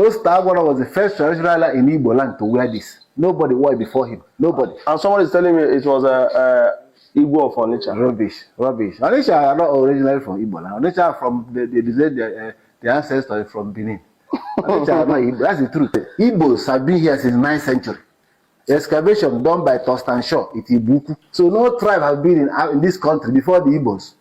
Igbo Stagwana was the first traditional in Igbo land to wear this. Nobody wore it before him. Nobody. And somebody is telling me it was a Igbo of Onitsha. Rubbish. Onitsha are not originally from Igbo land. Onitsha are from the ancestors from Benin. Onitsha are not Igbo. That's the truth. Igbos have been here since 9th century. Excavation done by Tostan Shaw, Itibuku. So no tribe has been in this country before the Igbos.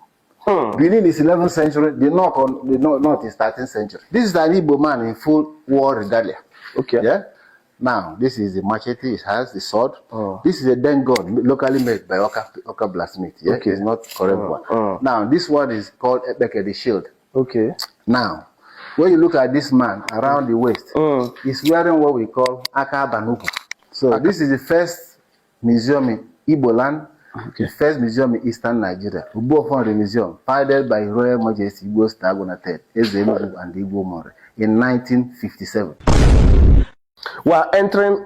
Benin is 11th century, the north is 13th century. This is an Igbo man in full war regalia. Okay. Yeah. Now, this is the machete, it has the sword. This is a den gun, locally made by Oka blacksmith. Yeah? Okay. It's not correct one. Now, this one is called Ebeke, the shield. Okay. Now, when you look at this man around the waist, he's wearing what we call Aka Banuku. So, this is the first museum in Igbo land. Okay. The first museum in Eastern Nigeria. Both found the museum, founded by Royal Majesty Igbo Stagwana III, Ezemu and Igbo More in 1957. We are entering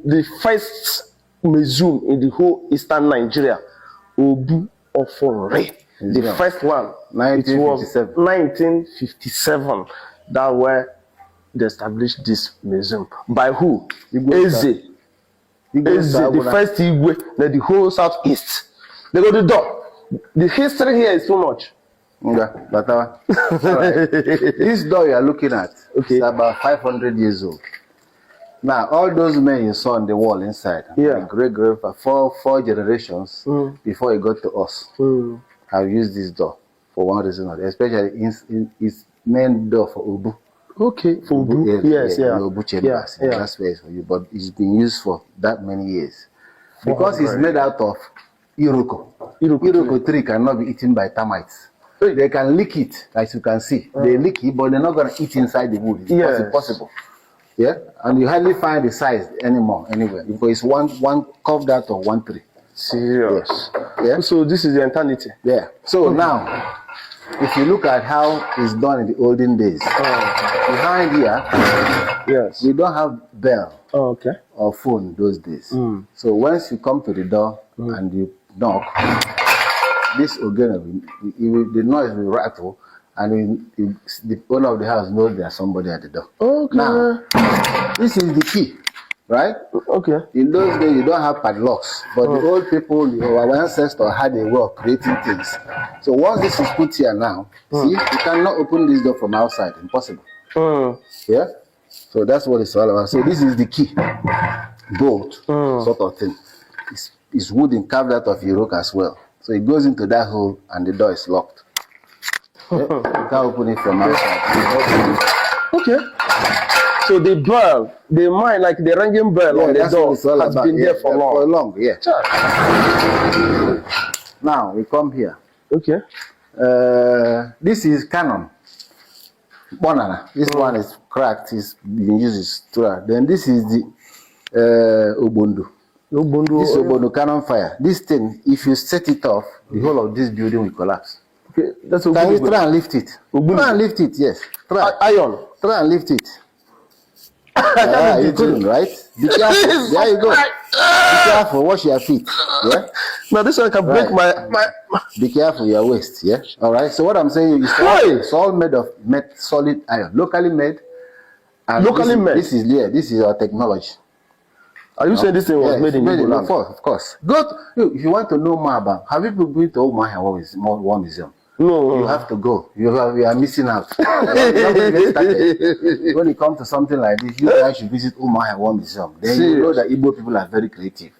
the first museum in the whole Eastern Nigeria, Obu Ofore. The first one, 1957. 1957. That where they established this museum. By who? Eze. The first Igwe, the whole southeast. They go to the door. The history here is too much. Yeah, but right. This door you are looking at is about 500 years old. Now, all those men you saw on the wall inside, great four generations before it got to us, have used this door for one reason or the other, especially its main door for Ubu. Okay, for Ubu. Yes, Ubu chambers. That's where it's for you, but it's been used for that many years. Because it's made out of Iroko. Iroko tree cannot be eaten by termites. They can lick it, as you can see. They lick it, but they're not going to eat inside the wood. It's impossible. Yeah, and you hardly find the size anymore anywhere because it's one carved out of one tree. Serious. Yeah. So this is the eternity. Yeah. So now, if you look at how it's done in the olden days, behind here, we don't have bell or phone those days. So once you come to the door and you knock, this again, the noise will rattle. And the owner of the house knows there's somebody at the door. Okay. Now, this is the key, right? Okay. In those days, you don't have padlocks, but the old people, our ancestors, had a way of creating things. So once this is put here now, see, you cannot open this door from outside. Impossible. Yeah. So that's what it's all about. So this is the key, bolt, sort of thing. It's wooden carved out of Iroko as well. So it goes into that hole, and the door is locked. You can't open it from outside. Okay. So the bell, the mine, like the ringing bell on the door, has been there for long. Yeah. Now we come here. Okay. This is cannon. Banana. This one is cracked. It's been used as straw. Then this is the Obondo. This is Obondo cannon fire. This thing, if you set it off, the whole of this building will collapse. Okay, that's Can you try and lift it? Try and lift it, yes. Try. Iron. Try and lift it. You couldn't, right? Be careful. There you go. Be careful. Wash your feet. Yeah. Now this one can break my. Be careful your waist. Yeah. All right. So what I'm saying is, it's all made of solid iron, locally made. And This is our technology. Are you saying this thing was made in Igbo? Of course. If you want to know more about, have you been to Omaha War Museum? No. You have to go. You are missing out. When it comes to something like this, you guys should visit Omaha War Museum. Then you know that Igbo people are very creative.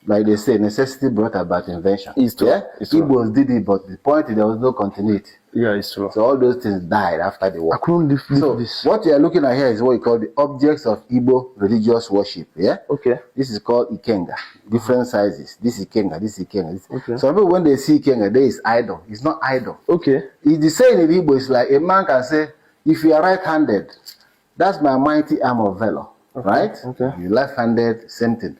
Like they say, necessity brought about invention. It's true. Yeah? Igbos did it, but the point is there was no continuity. Yeah, it's true. So all those things died after the war. I couldn't live this. What you are looking at here is what we call the objects of Igbo religious worship. Yeah? Okay. This is called Ikenga. Different sizes. This is Ikenga, this is Ikenga. Okay. So people, when they see Ikenga, there is idol. It's not idol. Okay. It's the saying in Igbo is like a man can say, if you are right-handed, that's my mighty arm of valor. Okay. Right? Okay. You left-handed, same thing.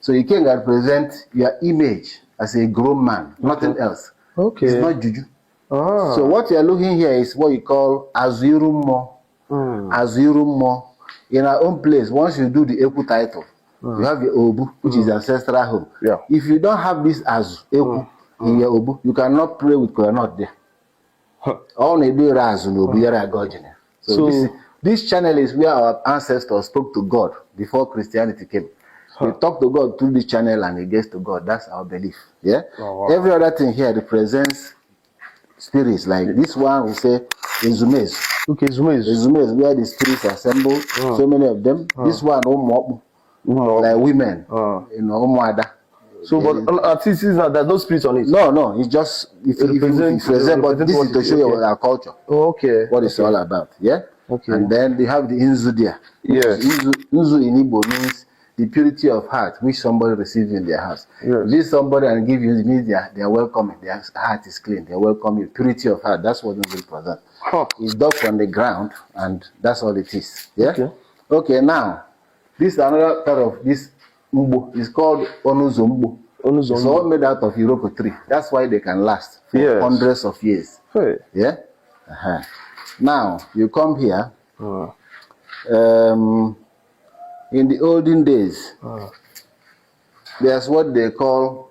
So you can represent your image as a grown man, nothing else. Okay. It's not juju. Ah. So what you are looking here is what you call Azurumo. Azurumo. In our own place, once you do the Eku title, you have your Obu, which is ancestral home. Yeah. If you don't have this Azu, Eku, in your Obu, you cannot pray with Koyanot there. All they do is Azu, Obu, Yara Gojine. So This channel is where our ancestors spoke to God before Christianity came. We talk to God through this channel and it gets to God. That's our belief. Yeah. Oh, wow. Every other thing here represents spirits. Like this one, we say Izumez. Okay, Izumez, where the spirits assemble. So many of them. This one, like women. You know, Umuada. So, but artists, there's no spirit on it. No, it's just if you present, but this is to show you our culture. Okay. What it's all about. Yeah. Okay. And then they have the Inzu there. Yes. Inzu in Igbo means the purity of heart which somebody receives in their house. Yes. This somebody and give you, it means they are welcoming. Their heart is clean. They welcome you. Purity of heart. That's what Inzu represents. It's dug from the ground, and that's all it is. Yeah. Okay. Okay. Now, this is another part of this Mbo. It's called Onuzo Mbo. It's all made out of Iroko tree. That's why they can last for hundreds of years. Hey. Yeah. Now you come here. In the olden days, there's what they call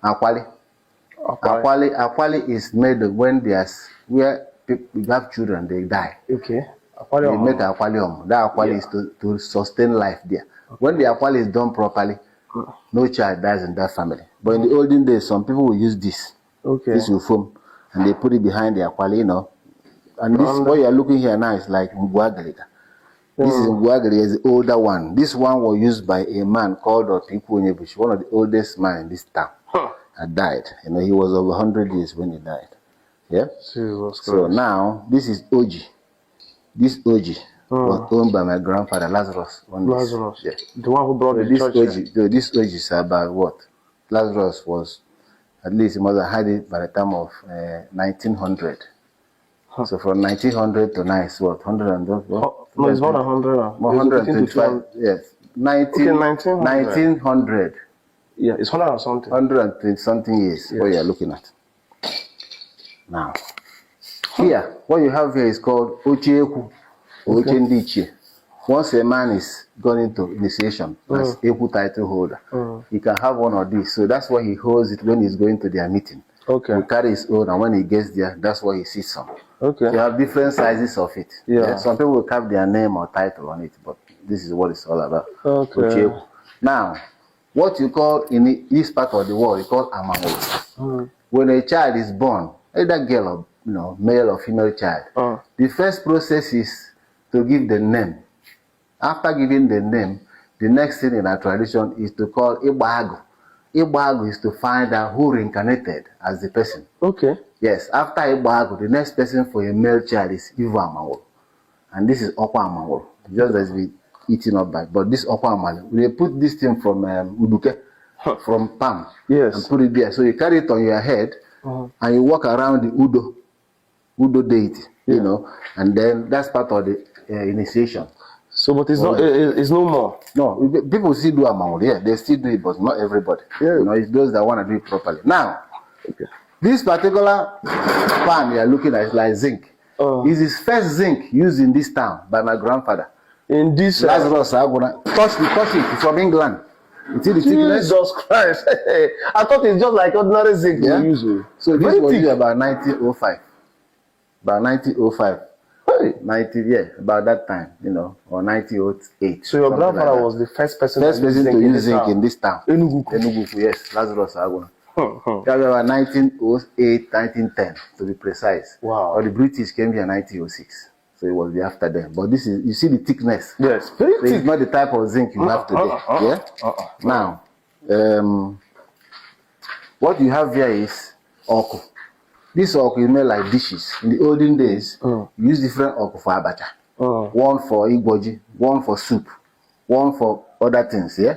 akwali. Akwali is made when there's where people have children, they die. Okay. They make akwalium. That akwali is to sustain life there. Okay. When the akwali is done properly, no child dies in that family. But in the olden days, some people will use this. Okay. This will foam, and they put it behind the akwali, you know. And this, what you are looking here now is like Ngwagaliga. This is Ngwagaliga, is the older one. This one was used by a man called Otiku Onyebuchi, one of the oldest men in this town. Had died. You know, he was over 100 years when he died. Yeah. So now this is Oji. This Oji was owned by my grandfather Lazarus. Lazarus. Yeah. The one who brought the church. This Oji is about what? Lazarus was, at least he must have had it by the time of 1900. So from 1900 to now it's what? 100 and what? No, it's more than 100 now. 125. Yes. 1900. Yeah, it's 100 and something. 120 something years. Yes. What you are looking at. Now, here, what you have here is called Ochieku. Ochendiche. Once a man is gone into initiation as Eku title holder, he can have one of these. So that's why he holds it when he's going to their meeting. Okay. He carry his own, and when he gets there, that's what he sits on. Okay. You have different sizes of it. Yeah. Some people will have their name or title on it, but this is what it's all about. Okay. Ochieku. Now, what you call in this part of the world, you call Amamo. When a child is born, either girl or male or female child, the first process is to give the name. After giving the name, the next thing in our tradition is to call Ibago. Ibago is to find out who reincarnated as the person. Okay. Yes, after Ibago, the next person for a male child is Ivo Amawolo. And this is Okwa Amawolo. Just as we eaten up by. But this Okwa Amawolo, they put this thing from Uduke, from palm. Yes. And put it there. So you carry it on your head, and you walk around the Udo deity, you know, and then that's part of the initiation. So, but it's not. It's no more. No, people still do Amawolo. Yeah, they still do it, but not everybody. Yeah. You know, it's those that want to do it properly. Now, this particular pan you are looking at is like zinc. It's his first zinc used in this town by my grandfather. In this Lazarus, touch it from England. You see the thickness? Jesus Christ! I thought it's just like ordinary zinc. Yeah. Usually. So this was used about 1905. About 1905. Hey. About that time, you know, or 1908. So your grandfather was the first person to use zinc in this town. Enugu, yes, Lazarus Aguna. That was about 1908, 1910 to be precise. Wow. Or the British came here in 1906. So it was the after them. But this is, you see the thickness. Yes, very thick. It's not the type of zinc you have today. Now, what you have here is oko. This oko is made like dishes. In the olden days, you use different oko for abacha. One for igboji, one for soup, one for other things. Yeah.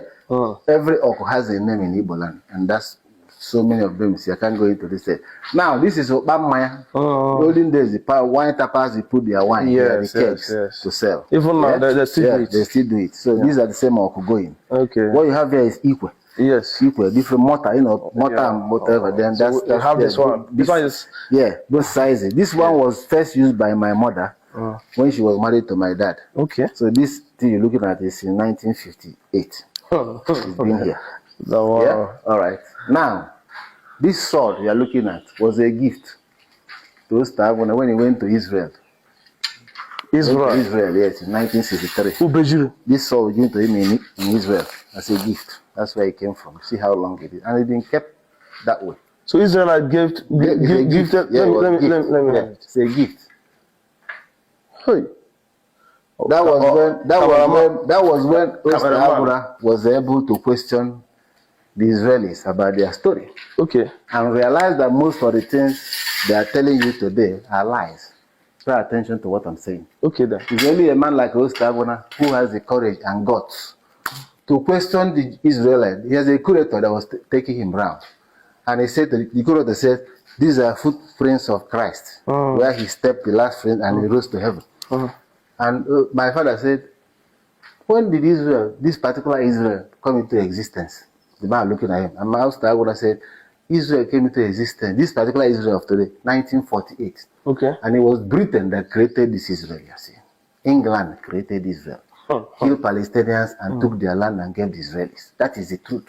Every oko has a name in Igbo land, and that's so many of them. See, I can't go into this. Now, this is Obamaya. The olden days, the wine tappers, they put their wine in the kegs to sell. Even now, they still do it. They still do it. So these are the same oko going. Okay. What you have here is Ikwe. Yes. Ikwe, different mortar, you know, mortar and whatever. Then so that's have this one. This one is both sizes. This one was first used by my mother when she was married to my dad. Okay. So this thing you're looking at is in 1958. It's been here. Wow. Yeah. All right. Now, this sword you're looking at was a gift when he went to Israel. Israel, yes, in 1963. This sword was given to him in Israel as a gift. That's where it came from. See how long it is. And it's been kept that way. So Israel had gifted. Let me. It's a gift. Hey. That was when Ostabura was able to question the Israelis about their story. Okay. And realize that most of the things they are telling you today are lies. Pay attention to what I'm saying. Okay then. It's only a man like Ostabura who has the courage and guts to question the Israelites. He has a curator that was taking him round. And he said, the curator said, these are footprints of Christ, where he stepped the last foot and he rose to heaven. And my father said, when did this particular Israel, come into existence? The man looking at him. And my Ostabura said, Israel came into existence, this particular Israel of today, 1948. Okay. And it was Britain that created this Israel, you see. England created Israel. Killed Palestinians and took their land and gave the Israelis. That is the truth.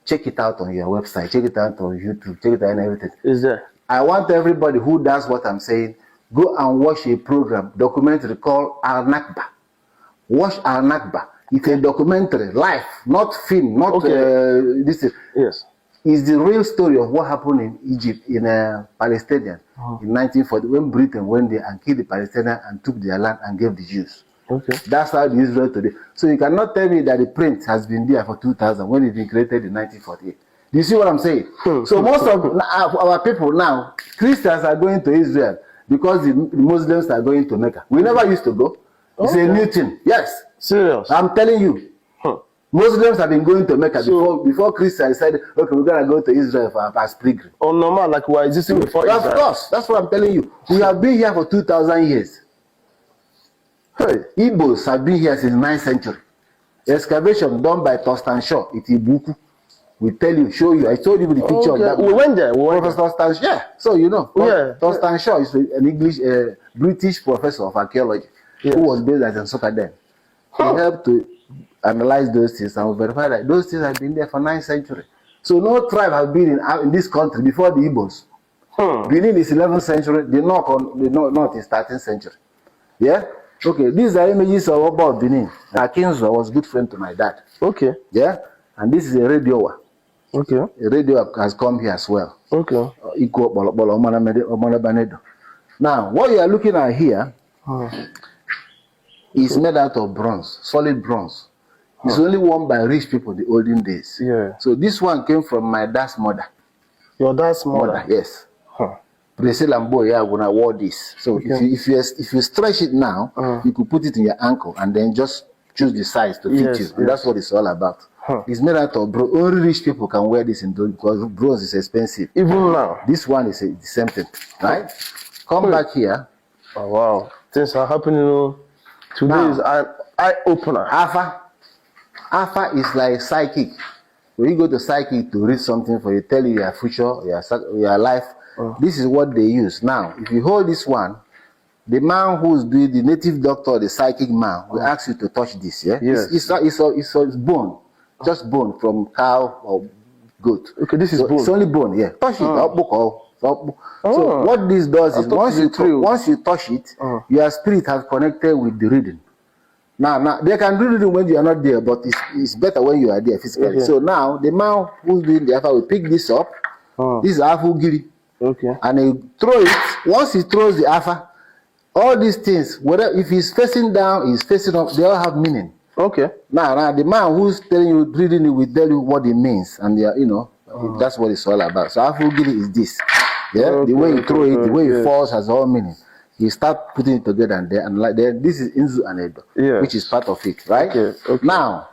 Check it out on your website. Check it out on YouTube. Check it out on everything. Is there? I want everybody who does what I'm saying, go and watch a program, documentary called Al-Nakba. Watch Al-Nakba. It's a documentary, live, not film, not this. Yes. It's the real story of what happened in Egypt, in Palestinian, in 1940, when Britain went there and killed the Palestinians and took their land and gave the Jews. Okay. That's how the Israel today. So you cannot tell me that the print has been there for 2000 when it's been created in 1948. Do you see what I'm saying? So most of our people now, Christians are going to Israel because the Muslims are going to Mecca. We never used to go. It's a new thing. Yes. Serious? I'm telling you. Muslims have been going to Mecca before Christians said, okay, we're going to go to Israel as pilgrim. Oh, normal, like we are existing before Israel. Of course. That's what I'm telling you. We have been here for 2,000 years. Hey, Igbos have been here since 9th century. Excavation done by Torsten Shaw, Itibuku. We tell you, show you. I told you the picture of that. We went there. Professor Torsten Shaw. Yeah. So you know. Torsten Shaw is an English, British professor of archaeology who was based at Nsukka then. He helped to analyze those things and verify that those things have been there for 9th century. So no tribe have been in this country before the Igbos. Benin is 11th century. The north is 13th century. Yeah. Okay, these are images of about Benin. Akinzo was a good friend to my dad. Okay. Yeah, and this is a radio. Okay. A radio has come here as well. Okay. Now, what you are looking at here is made out of bronze, solid bronze. It's only worn by rich people in the olden days. Yeah. So this one came from my dad's mother. Your dad's mother? Yes. Priscilla and boy, I'm gonna wear this. So if you stretch it now, you could put it in your ankle and then just choose the size to fit you. And that's what it's all about. It's made out of bronze. Only rich people can wear this in bronze because bronze is expensive. Even now, this one is the same thing, right? Come back here. Oh wow, things are happening. Today now, is an eye opener. Alpha is like psychic. When you go to psychic to read something for you, tell you your future, your life. This is what they use. Now, if you hold this one, the man who's doing the native doctor, the psychic man, will ask you to touch this. Yeah, yes. It's bone, just bone from cow or goat. Okay, this is bone. It's only bone. Yeah, touch it. So what this does is once you touch it, your spirit has connected with the reading. Now they can do it when you are not there, but it's better when you are there physically. Okay. So now the man who's doing the alpha will pick this up. This is alpha giri. Okay. And he throw it. Once he throws the alpha, all these things, whether if he's facing down, he's facing up, they all have meaning. Okay. Now the man who's telling you, reading it, will tell you what it means, and that's what it's all about. So alpha giri is this. Yeah. Okay, the way you throw it, the way it falls has all meaning. You start putting it together and like this is Inzu and Edo, which is part of it, right? Okay. Now,